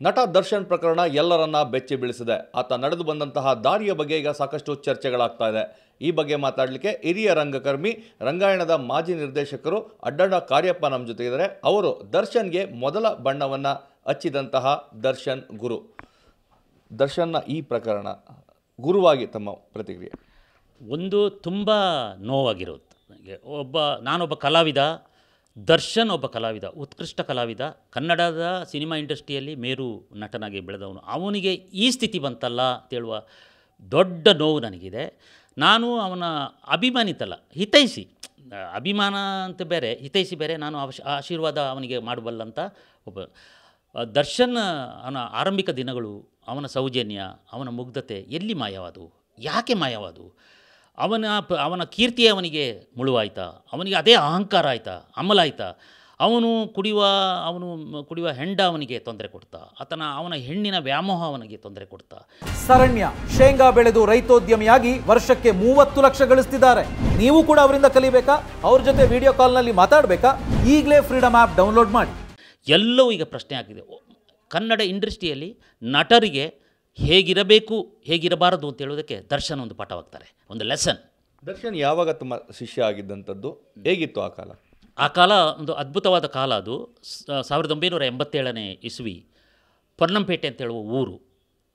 ನಟ ದರ್ಶನ್ ಪ್ರಕರಣ ಎಲ್ಲರನ್ನ ಬೆಚ್ಚಿ ಬೀಳಿಸಿದೆ. ಆತ ನಡೆದು ಬಂದಂತಹ ದಾರಿಯ ಬಗ್ಗೆ ಈಗ ಸಾಕಷ್ಟು ಚರ್ಚೆಗಳಾಗ್ತಾ ಇದೆ. ಈ ಬಗ್ಗೆ ಮಾತಾಡಲಿಕ್ಕೆ ಹಿರಿಯ ರಂಗಕರ್ಮಿ, ರಂಗಾಯಣದ ಮಾಜಿ ನಿರ್ದೇಶಕರು ಅಡ್ಡಡ ಕಾರ್ಯಪ್ಪ ನಮ್ಮ ಜೊತೆಗಿದ್ದಾರೆ. ಅವರು ದರ್ಶನ್ಗೆ ಮೊದಲ ಬಣ್ಣವನ್ನು ಹಚ್ಚಿದಂತಹ ದರ್ಶನ್ ಗುರು. ದರ್ಶನ್ನ ಈ ಪ್ರಕರಣ ಗುರುವಾಗಿ ತಮ್ಮ ಪ್ರತಿಕ್ರಿಯೆ? ಒಂದು ತುಂಬ ನೋವಾಗಿರೋದು ನನಗೆ. ನಾನೊಬ್ಬ ಕಲಾವಿದ, ದರ್ಶನ್ ಒಬ್ಬ ಕಲಾವಿದ, ಉತ್ಕೃಷ್ಟ ಕಲಾವಿದ, ಕನ್ನಡದ ಸಿನಿಮಾ ಇಂಡಸ್ಟ್ರಿಯಲ್ಲಿ ಮೇರು ನಟನಾಗಿ ಬೆಳೆದವನು. ಅವನಿಗೆ ಈ ಸ್ಥಿತಿ ಬಂತಲ್ಲ ಅಂತೇಳುವ ದೊಡ್ಡ ನೋವು ನನಗಿದೆ. ನಾನು ಅವನ ಅಭಿಮಾನಿತಲ್ಲ, ಹಿತೈಷಿ. ಅಭಿಮಾನ ಅಂತ ಬೇರೆ, ಹಿತೈಷಿ ಬೇರೆ. ನಾನು ಆಶೀರ್ವಾದ ಅವನಿಗೆ ಮಾಡಬಲ್ಲಂಥ ಒಬ್ಬ ದರ್ಶನ್. ಅವನ ಆರಂಭಿಕ ದಿನಗಳು, ಅವನ ಸೌಜನ್ಯ, ಅವನ ಮುಗ್ಧತೆ ಎಲ್ಲಿ ಮಾಯವಾದವು? ಯಾಕೆ ಮಾಯವಾದವು? ಅವನ ಕೀರ್ತಿ ಅವನಿಗೆ ಮುಳುವಾಯ್ತಾ? ಅವನಿಗೆ ಅದೇ ಅಹಂಕಾರ ಆಯಿತಾ, ಅಮಲ ಆಯಿತಾ? ಅವನು ಕುಡಿಯುವ ಹೆಂಡ ಅವನಿಗೆ ತೊಂದರೆ ಕೊಡ್ತಾ, ಅವನ ಹೆಣ್ಣಿನ ವ್ಯಾಮೋಹ ಅವನಿಗೆ ತೊಂದರೆ ಕೊಡ್ತಾ. ಶರಣ್ಯ ಶೇಂಗಾ ಬೆಳೆದು ರೈತೋದ್ಯಮಿಯಾಗಿ ವರ್ಷಕ್ಕೆ 30 ಲಕ್ಷ ಗಳಿಸ್ತಿದ್ದಾರೆ. ನೀವು ಕೂಡ ಅವರಿಂದ ಕಲಿಬೇಕಾ? ಅವ್ರ ಜೊತೆ ವಿಡಿಯೋ ಕಾಲ್ನಲ್ಲಿ ಮಾತಾಡಬೇಕಾ? ಈಗಲೇ ಫ್ರೀಡಮ್ ಆ್ಯಪ್ ಡೌನ್ಲೋಡ್ ಮಾಡಿ. ಎಲ್ಲವೂ ಈಗ ಪ್ರಶ್ನೆ ಆಗಿದೆ. ಕನ್ನಡ ಇಂಡಸ್ಟ್ರಿಯಲ್ಲಿ ನಟರಿಗೆ ಹೇಗಿರಬೇಕು, ಹೇಗಿರಬಾರದು ಅಂತ ಹೇಳೋದಕ್ಕೆ ದರ್ಶನ್ ಒಂದು ಪಾಠವಾಗ್ತಾರೆ, ಒಂದು ಲೆಸನ್. ದರ್ಶನ್ ಯಾವಾಗ ತುಂಬ ಶಿಷ್ಯ ಆಗಿದ್ದಂಥದ್ದು? ಹೇಗಿತ್ತು ಆ ಕಾಲ? ಆ ಕಾಲ ಒಂದು ಅದ್ಭುತವಾದ ಕಾಲ. ಅದು 1987ನೇ ಇಸ್ವಿ. ಪೊನ್ನಂಪೇಟೆ ಅಂತ ಹೇಳುವ ಊರು.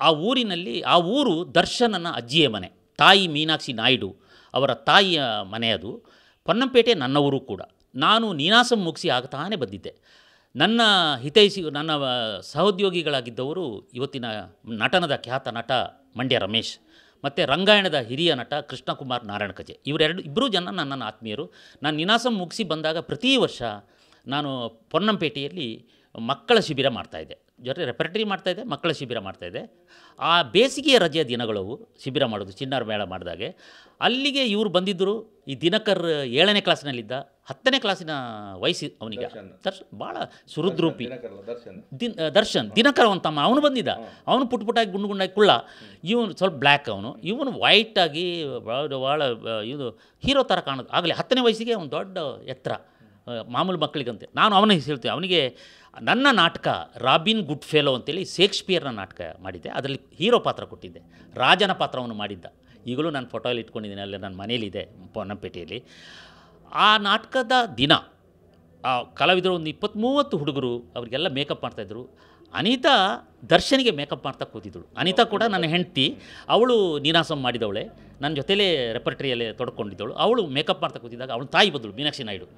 ಆ ಊರು ದರ್ಶನನ ಅಜ್ಜಿಯ ಮನೆ. ತಾಯಿ ಮೀನಾಕ್ಷಿ ನಾಯ್ಡು ಅವರ ತಾಯಿಯ ಮನೆ ಅದು. ಪೊನ್ನಂಪೇಟೆ ನನ್ನ ಊರು ಕೂಡ. ನಾನು ನೀನಾಸಂ ಮುಗಿಸಿ ಆಗ್ತಾನೆ ಬಂದಿದ್ದೆ. ನನ್ನ ಹಿತೈಷಿ, ನನ್ನ ಸಹೋದ್ಯೋಗಿಗಳಾಗಿದ್ದವರು ಇವತ್ತಿನ ನಟನದ ಖ್ಯಾತ ನಟ ಮಂಡ್ಯ ರಮೇಶ್, ಮತ್ತು ರಂಗಾಯಣದ ಹಿರಿಯ ನಟ ಕೃಷ್ಣಕುಮಾರ್ ನಾರಾಯಣಕಜೆ. ಇಬ್ಬರೂ ಜನ ನನ್ನನ್ನು ಆತ್ಮೀಯರು. ನಾನು ನೀನಾಸಂ ಮುಗಿಸಿ ಬಂದಾಗ ಪ್ರತಿ ವರ್ಷ ನಾನು ಪೊನ್ನಂಪೇಟೆಯಲ್ಲಿ ಮಕ್ಕಳ ಶಿಬಿರ ಮಾಡ್ತಾಯಿದ್ದೆ. ಜೊತೆ ರೆಪರ್ಟರಿ ಮಾಡ್ತಾಯಿದ್ದೆ, ಮಕ್ಕಳ ಶಿಬಿರ ಮಾಡ್ತಾಯಿದ್ದೆ. ಆ ಬೇಸಿಗೆಯ ರಜೆಯ ದಿನಗಳು ಶಿಬಿರ ಮಾಡೋದು, ಚಿನ್ನಾರ ಮೇಳ ಮಾಡಿದಾಗೆ ಅಲ್ಲಿಗೆ ಇವರು ಬಂದಿದ್ದರು. ಈ ದಿನಕರ್ 7ನೇ ಕ್ಲಾಸಿನಲ್ಲಿದ್ದ, 10ನೇ ಕ್ಲಾಸಿನ ವಯಸ್ಸು ಅವನಿಗೆ. ಭಾಳ ಸುಹೃದ್ರೂಪಿ ದರ್ಶನ್. ದಿನಕರ್ ಅವನ ತಮ್ಮ, ಅವನು ಬಂದಿದ್ದ. ಅವನು ಪುಟ್ಟಾಗಿ ಗುಂಡಾಗಿ ಕುಳ್ಳ, ಇವನು ಸ್ವಲ್ಪ ಬ್ಲ್ಯಾಕ್, ಇವನು ವೈಟಾಗಿ ಭಾಳ ಇದು ಹೀರೋ ಥರ ಕಾಣೋದು. ಆಗಲೇ 10ನೇ ವಯಸ್ಸಿಗೆ ಅವನು ದೊಡ್ಡ ಎತ್ತರ, ಮಾಮೂಲು ಮಕ್ಕಳಿಗಂತೆ. ನಾನು ಅವನಿಗೆ ಹೇಳ್ತೇನೆ, ಅವನಿಗೆ ನನ್ನ ನಾಟಕ ರಾಬಿನ್ ಗುಡ್ ಫೆಲೋ ಅಂತೇಳಿ ಶೇಕ್ಸ್ಪಿಯರ್ನ ನಾಟಕ ಮಾಡಿದ್ದೆ. ಅದರಲ್ಲಿ ಹೀರೋ ಪಾತ್ರ ಕೊಟ್ಟಿದ್ದೆ, ರಾಜನ ಪಾತ್ರ ಅವನು ಮಾಡಿದ್ದ. ಈಗಲೂ ನಾನು ಫೋಟೋಲ್ಲಿ ಇಟ್ಕೊಂಡಿದ್ದೀನಿ, ಅಲ್ಲೇ ನನ್ನ ಮನೇಲಿದೆ ಪೊನ್ನಂಪೇಟೆಯಲ್ಲಿ. ಆ ನಾಟಕದ ದಿನ ಆ ಕಲಾವಿದರು ಒಂದು 20-30 ಹುಡುಗರು, ಅವರಿಗೆಲ್ಲ ಮೇಕಪ್ ಮಾಡ್ತಾಯಿದ್ರು. ಅನಿತಾ ದರ್ಶನಿಗೆ ಮೇಕಪ್ ಮಾಡ್ತಾ ಕೂತಿದ್ದಳು. ಅನಿತಾ ಕೂಡ ನನ್ನ ಹೆಂಡತಿ, ಅವಳು ನೀನಾಸಂ ಮಾಡಿದವಳೆ, ನನ್ನ ಜೊತೆಲೇ ರೆಪರ್ಟರಿಯಲ್ಲೇ ತೊಡ್ಕೊಂಡಿದ್ದವಳು. ಅವಳು ಮೇಕಪ್ ಮಾಡ್ತಾ ಕೂತಿದ್ದಾಗ ಅವಳು ತಾಯಿ ಬಂದಳು, ಮೀನಾಕ್ಷಿ ನಾಯ್ಡು.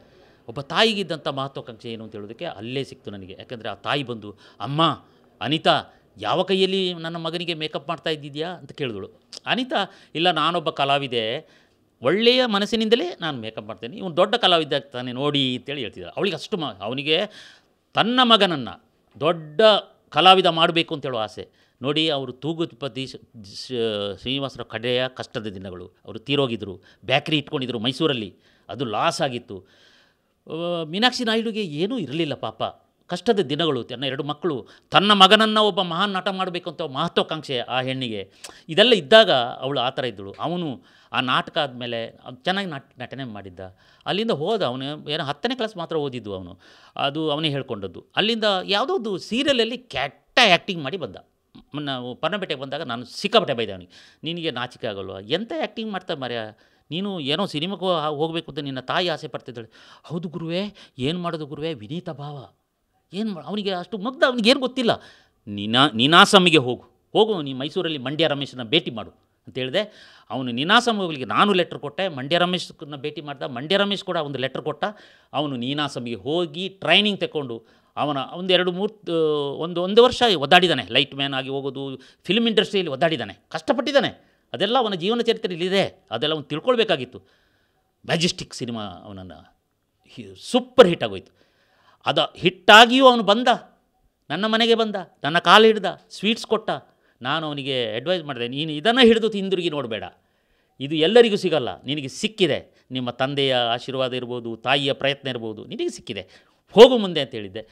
ಒಬ್ಬ ತಾಯಿಗಿದ್ದಂಥ ಮಹತ್ವಾಕಾಂಕ್ಷೆ ಏನು ಅಂತ ಹೇಳೋದಕ್ಕೆ ಅಲ್ಲೇ ಸಿಕ್ತು ನನಗೆ. ಯಾಕೆಂದರೆ ಆ ತಾಯಿ ಬಂದು, ಅಮ್ಮ ಅನಿತಾ ಯಾವ ಕೈಯಲ್ಲಿ ನನ್ನ ಮಗನಿಗೆ ಮೇಕಪ್ ಮಾಡ್ತಾ ಇದ್ದಿದ್ಯಾ ಅಂತ ಕೇಳಿದಳು. ಅನಿತಾ, ಇಲ್ಲ ನಾನೊಬ್ಬ ಕಲಾವಿದೆ, ಒಳ್ಳೆಯ ಮನಸ್ಸಿನಿಂದಲೇ ನಾನು ಮೇಕಪ್ ಮಾಡ್ತೇನೆ, ಇವನು ದೊಡ್ಡ ಕಲಾವಿದ ತಾನೆ ನೋಡಿ ಅಂತೇಳಿ ಹೇಳ್ತಿದ್ದ. ಅವಳಿಗೆ ಅಷ್ಟು ಅವನಿಗೆ ತನ್ನ ಮಗನನ್ನು ದೊಡ್ಡ ಕಲಾವಿದ ಮಾಡಬೇಕು ಅಂತೇಳೋ ಆಸೆ. ನೋಡಿ, ಅವರು ತೂಗುಪತಿ ಶ್ರೀನಿವಾಸರ ಕಡೆಯ ಕಷ್ಟದ ದಿನಗಳು. ಅವರು ತೀರೋಗಿದ್ದರು, ಬೇಕ್ರಿ ಇಟ್ಕೊಂಡಿದ್ರು ಮೈಸೂರಲ್ಲಿ, ಅದು ಲಾಸ್ ಆಗಿತ್ತು. ಮೀನಾಕ್ಷಿ ನಾಯ್ಡುಗೆ ಏನೂ ಇರಲಿಲ್ಲ ಪಾಪ, ಕಷ್ಟದ ದಿನಗಳು. ತನ್ನ 2 ಮಕ್ಕಳು, ತನ್ನ ಮಗನನ್ನು ಒಬ್ಬ ಮಹಾನ್ ನಟ ಮಾಡಬೇಕು ಅಂತ ಮಹತ್ವಾಕಾಂಕ್ಷೆ ಆ ಹೆಣ್ಣಿಗೆ. ಇದೆಲ್ಲ ಇದ್ದಾಗ ಅವಳು ಆ ಥರ ಇದ್ದಳು. ಅವನು ಆ ನಾಟಕ ಆದಮೇಲೆ ಚೆನ್ನಾಗಿ ನಟನೆ ಮಾಡಿದ್ದ. ಅಲ್ಲಿಂದ ಹೋದ. ಅವನು ಏನೋ 10ನೇ ಕ್ಲಾಸ್ ಮಾತ್ರ ಓದಿದ್ದು ಅವನು, ಅದು ಅವನೇ ಹೇಳ್ಕೊಂಡದ್ದು. ಅಲ್ಲಿಂದ ಯಾವುದೋ ಸೀರಿಯಲಲ್ಲಿ ಕೆಟ್ಟ ಆ್ಯಕ್ಟಿಂಗ್ ಮಾಡಿ ಬಂದ. ನಾವು ಪೊನ್ನಂಪೇಟೆಗೆ ಬಂದಾಗ ನಾನು ಸಿಕ್ಕಾಪಟ್ಟೆ ಬೈದೆ ಅವನಿಗೆ, ನಿನಗೆ ನಾಚಿಕೆ ಆಗೋಲ್ವ, ಎಂಥ ಆ್ಯಕ್ಟಿಂಗ್ ಮಾಡ್ತಾ ಮರ್ಯ ನೀನು, ಏನೋ ಸಿನಿಮಾಕ್ಕೆ ಹೋಗಬೇಕು ಅಂತ ನಿನ್ನ ತಾಯಿ ಆಸೆ ಪಡ್ತಿದ್ದಾಳೆ. ಹೌದು ಗುರುವೇ, ಏನು ಮಾಡೋದು ಗುರುವೇ, ವಿನೀತ ಭಾವ ಏನು ಅವನಿಗೆ ಅಷ್ಟು ಮುಗ್ಧ, ಅವನಿಗೇನು ಗೊತ್ತಿಲ್ಲ. ನೀನಾಸಮ್ಮಿಗೆ ಹೋಗು, ನೀನು ಮೈಸೂರಲ್ಲಿ ಮಂಡ್ಯ ರಮೇಶನ ಭೇಟಿ ಮಾಡು ಅಂತ ಹೇಳಿದೆ. ಅವನು ನೀನಾಸಂ ಹೋಗಲಿಕ್ಕೆ ನಾನು ಲೆಟ್ರ್ ಕೊಟ್ಟೆ, ಮಂಡ್ಯ ರಮೇಶನ್ನ ಭೇಟಿ ಮಾಡ್ದ. ಮಂಡ್ಯ ರಮೇಶ್ ಕೂಡ ಒಂದು ಲೆಟ್ರ್ ಕೊಟ್ಟ. ಅವನು ನೀನಾಸಮ್ಮಿಗೆ ಹೋಗಿ ಟ್ರೈನಿಂಗ್ ತಗೊಂಡು ಅವನ ಒಂದು ವರ್ಷ ಒದ್ದಾಡಿದ್ದಾನೆ. ಲೈಟ್ ಮ್ಯಾನ್ ಆಗಿ ಹೋಗೋದು, ಫಿಲ್ಮ್ ಇಂಡಸ್ಟ್ರಿಯಲ್ಲಿ ಒದ್ದಾಡಿದ್ದಾನೆ, ಕಷ್ಟಪಟ್ಟಿದ್ದಾನೆ. ಅದೆಲ್ಲ ಅವನ ಜೀವನ ಚರಿತ್ರೆಯಲ್ಲಿದೆ, ಅದೆಲ್ಲ ಅವನು ತಿಳ್ಕೊಳ್ಬೇಕಾಗಿತ್ತು. ಮ್ಯಾಜೆಸ್ಟಿಕ್ ಸಿನಿಮಾ ಅವನನ್ನು ಸೂಪರ್ ಹಿಟ್ ಆಗೋಯ್ತು. ಅದು ಹಿಟ್ಟಾಗಿಯೂ ಅವನು ಬಂದ, ನನ್ನ ಮನೆಗೆ ಬಂದ, ನನ್ನ ಕಾಲು ಹಿಡ್ದ, ಸ್ವೀಟ್ಸ್ ಕೊಟ್ಟ. ನಾನು ಅವನಿಗೆ ಅಡ್ವೈಸ್ ಮಾಡಿದೆ, ನೀನು ಇದನ್ನು ಹಿಡಿದು ಹಿಂದಿರುಗಿ ನೋಡಬೇಡ, ಇದು ಎಲ್ಲರಿಗೂ ಸಿಗಲ್ಲ, ನಿನಗೆ ಸಿಕ್ಕಿದೆ. ನಿಮ್ಮ ತಂದೆಯ ಆಶೀರ್ವಾದ ಇರ್ಬೋದು, ತಾಯಿಯ ಪ್ರಯತ್ನ ಇರ್ಬೋದು, ನಿನಗೆ ಸಿಕ್ಕಿದೆ, ಹೋಗು ಮುಂದೆ ಅಂತ ಹೇಳಿದ್ದೆ.